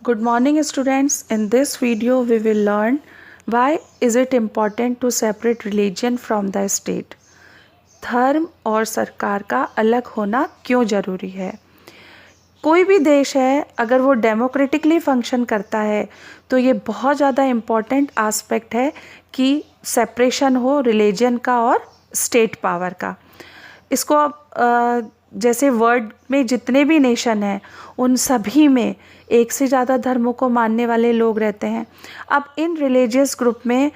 Good morning students. In this video we will learn why is it important to separate religion from the state. धर्म और सरकार का अलग होना क्यों ज़रूरी है। कोई भी देश है अगर वो डेमोक्रेटिकली फंक्शन करता है तो ये बहुत ज़्यादा इम्पॉर्टेंट आस्पेक्ट है कि सेपरेशन हो रिलीजन का और स्टेट पावर का। इसको आप जैसे वर्ल्ड में जितने भी नेशन हैं उन सभी में एक से ज़्यादा धर्मों को मानने वाले लोग रहते हैं। अब इन रिलीजियस ग्रुप में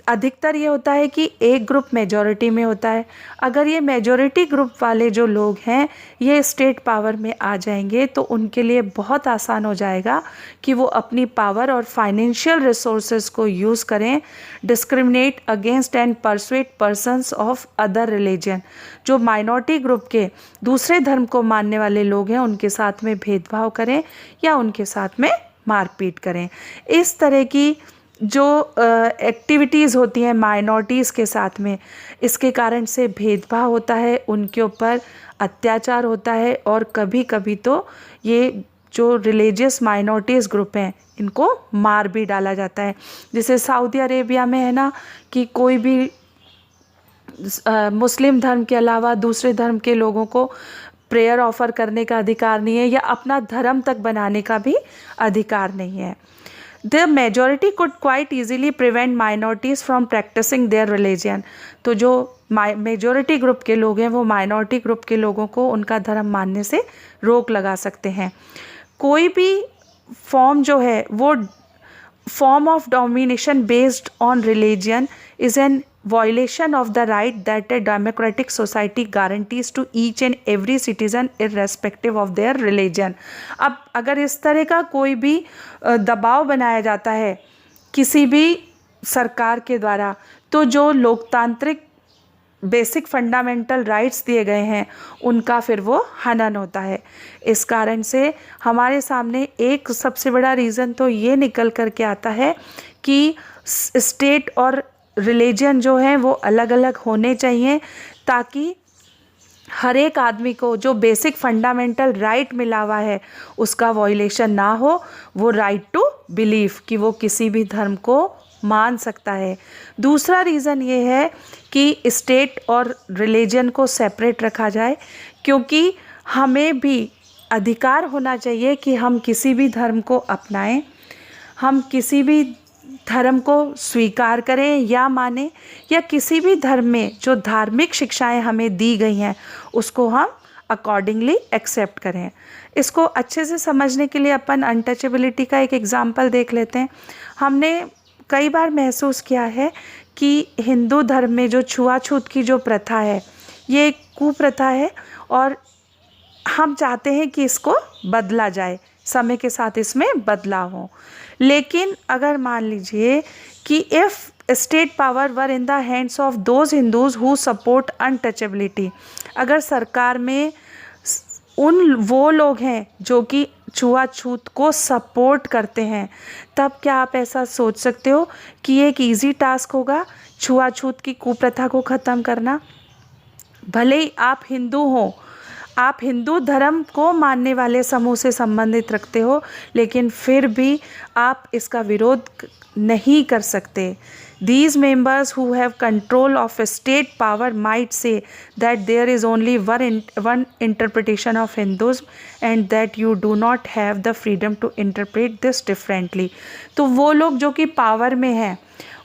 अधिकतर ये होता है कि एक ग्रुप मेजॉरिटी में होता है। अगर ये मेजॉरिटी ग्रुप वाले जो लोग हैं ये स्टेट पावर में आ जाएंगे तो उनके लिए बहुत आसान हो जाएगा कि वो अपनी पावर और फाइनेंशियल रिसोर्सेज को यूज़ करें discriminate against and persecute persons of other religion. जो माइनॉरिटी ग्रुप के दूसरे धर्म को मानने वाले लोग हैं उनके साथ में भेदभाव करें या उनके साथ में मारपीट करें। इस तरह की जो एक्टिविटीज़ होती हैं माइनॉरिटीज़ के साथ में, इसके कारण से भेदभाव होता है, उनके ऊपर अत्याचार होता है और कभी कभी तो ये जो रिलीजियस माइनॉरिटीज़ ग्रुप हैं इनको मार भी डाला जाता है। जैसे सऊदी अरेबिया में है ना कि कोई भी मुस्लिम धर्म के अलावा दूसरे धर्म के लोगों को प्रेयर ऑफर करने का अधिकार नहीं है या अपना धर्म तक बनाने का भी अधिकार नहीं है। The majority could quite easily prevent minorities from practicing their religion। तो जो मेजॉरिटी ग्रुप के लोग हैं वो माइनॉरिटी ग्रुप के लोगों को उनका धर्म मानने से रोक लगा सकते हैं। कोई भी फॉर्म जो है वो form of domination based on religion is an violation of the right that a democratic society guarantees to each and every citizen irrespective of their religion। अब अगर इस तरह का कोई भी दबाव बनाया जाता है किसी भी सरकार के द्वारा तो जो लोकतांत्रिक बेसिक फंडामेंटल राइट्स दिए गए हैं उनका फिर वो हनन होता है। इस कारण से हमारे सामने एक सबसे बड़ा रीज़न तो ये निकल कर के आता है कि स्टेट और रिलीजन जो है वो अलग अलग होने चाहिए ताकि हर एक आदमी को जो बेसिक फंडामेंटल राइट मिला हुआ है उसका वॉयलेशन ना हो। वो राइट टू बिलीव कि वो किसी भी धर्म को मान सकता है। दूसरा रीज़न ये है कि स्टेट और रिलीजन को सेपरेट रखा जाए क्योंकि हमें भी अधिकार होना चाहिए कि हम किसी भी धर्म को अपनाएं, हम किसी भी धर्म को स्वीकार करें या माने या किसी भी धर्म में जो धार्मिक शिक्षाएं हमें दी गई हैं उसको हम अकॉर्डिंगली एक्सेप्ट करें। इसको अच्छे से समझने के लिए अपन अनटचेबिलिटी का एक एग्जाम्पल देख लेते हैं। हमने कई बार महसूस किया है कि हिंदू धर्म में जो छुआछूत की जो प्रथा है ये एक कुप्रथा है और हम चाहते हैं कि इसको बदला जाए, समय के साथ इसमें बदलाव हो। लेकिन अगर मान लीजिए कि if state power were in the hands of those Hindus who support untouchability, अगर सरकार में वो लोग हैं जो कि छुआछूत को सपोर्ट करते हैं तब क्या आप ऐसा सोच सकते हो कि ये एक इजी टास्क होगा छुआछूत की कुप्रथा को ख़त्म करना। भले ही आप हिंदू हो, आप हिंदू धर्म को मानने वाले समूह से संबंधित रखते हो लेकिन फिर भी आप इसका विरोध नहीं कर सकते। These members who have control of state power might say that there is only one interpretation of Hinduism and that you do not have the freedom to interpret this differently। तो वो लोग जो कि पावर में हैं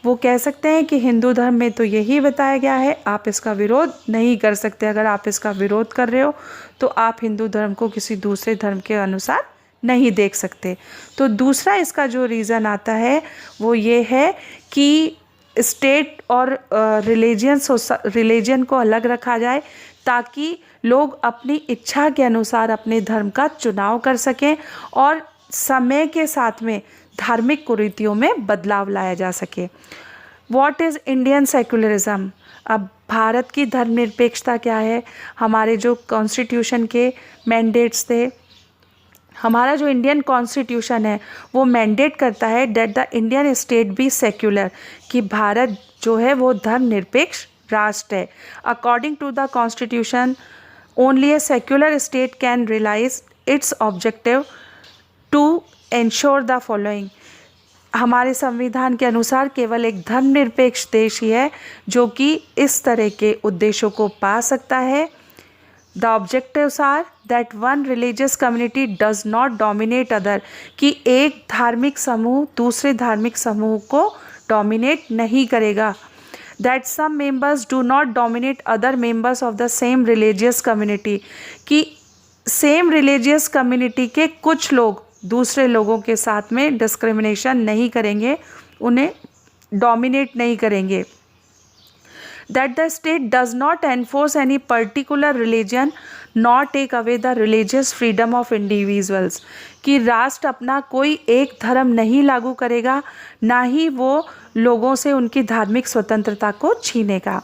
वो कह सकते हैं कि हिंदू धर्म में तो यही बताया गया है, आप इसका विरोध नहीं कर सकते। अगर आप इसका विरोध कर रहे हो तो आप हिंदू धर्म को किसी दूसरे धर्म के अनुसार नहीं देख सकते। तो दूसरा इसका जो रीज़न आता है वो ये है कि स्टेट और रिलीजन को अलग रखा जाए ताकि लोग अपनी इच्छा के अनुसार अपने धर्म का चुनाव कर सकें और समय के साथ में धार्मिक कुरीतियों में बदलाव लाया जा सके। What is Indian secularism? अब भारत की धर्मनिरपेक्षता क्या है? हमारे जो कॉन्स्टिट्यूशन के मैंडेट्स थे, हमारा जो इंडियन कॉन्स्टिट्यूशन है वो मैंडेट करता है that the Indian state be secular, कि भारत जो है वो धर्मनिरपेक्ष राष्ट्र है। According to the constitution only a secular state can realise its objective to ensure the following, हमारे संविधान के अनुसार केवल एक धर्मनिरपेक्ष देश ही है जो कि इस तरह के उद्देश्यों को पा सकता है। The objectives are that one religious community does not dominate other, कि एक धार्मिक समूह दूसरे धार्मिक समूह को डोमिनेट नहीं करेगा। That some members do not dominate other members of the same religious community, कि सेम रिलीजियस कम्युनिटी के कुछ लोग दूसरे लोगों के साथ में डिस्क्रिमिनेशन नहीं करेंगे, उन्हें डोमिनेट नहीं करेंगे। That the state does not enforce any particular religion not take away the religious freedom of individuals, कि राष्ट्र अपना कोई एक धर्म नहीं लागू करेगा, ना ही वो लोगों से उनकी धार्मिक स्वतंत्रता को छीनेगा।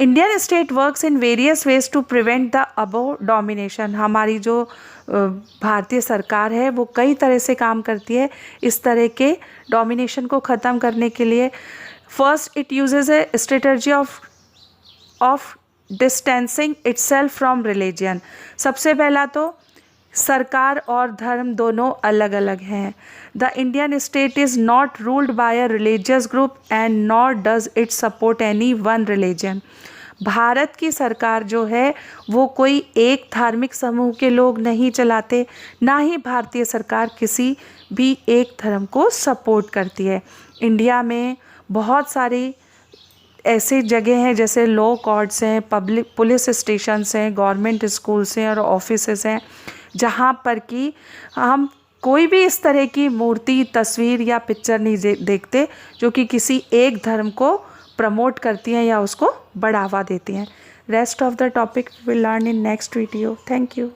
Indian state works in various ways to prevent the above domination, हमारी जो भारतीय सरकार है वो कई तरह से काम करती है इस तरह के डोमिनेशन को ख़त्म करने के लिए। First, it uses A strategy of distancing itself from religion, सबसे पहला तो सरकार और धर्म दोनों अलग अलग हैं। The Indian state is not ruled by a religious group and nor does it support any one religion, Bharat की सरकार जो है वो कोई एक धार्मिक समूह के लोग नहीं चलाते, ना ही भारतीय सरकार किसी भी एक धर्म को सपोर्ट करती है। इंडिया में बहुत सारी ऐसी जगह हैं जैसे लॉ कोर्ट्स हैं, पब्लिक पुलिस स्टेशंस हैं, गवर्नमेंट स्कूल्स हैं और ऑफिसेस हैं, जहाँ पर कि हम कोई भी इस तरह की मूर्ति, तस्वीर या पिक्चर नहीं देखते जो कि किसी एक धर्म को प्रमोट करती हैं या उसको बढ़ावा देती हैं। Rest of the topic will learn in next video. Thank you.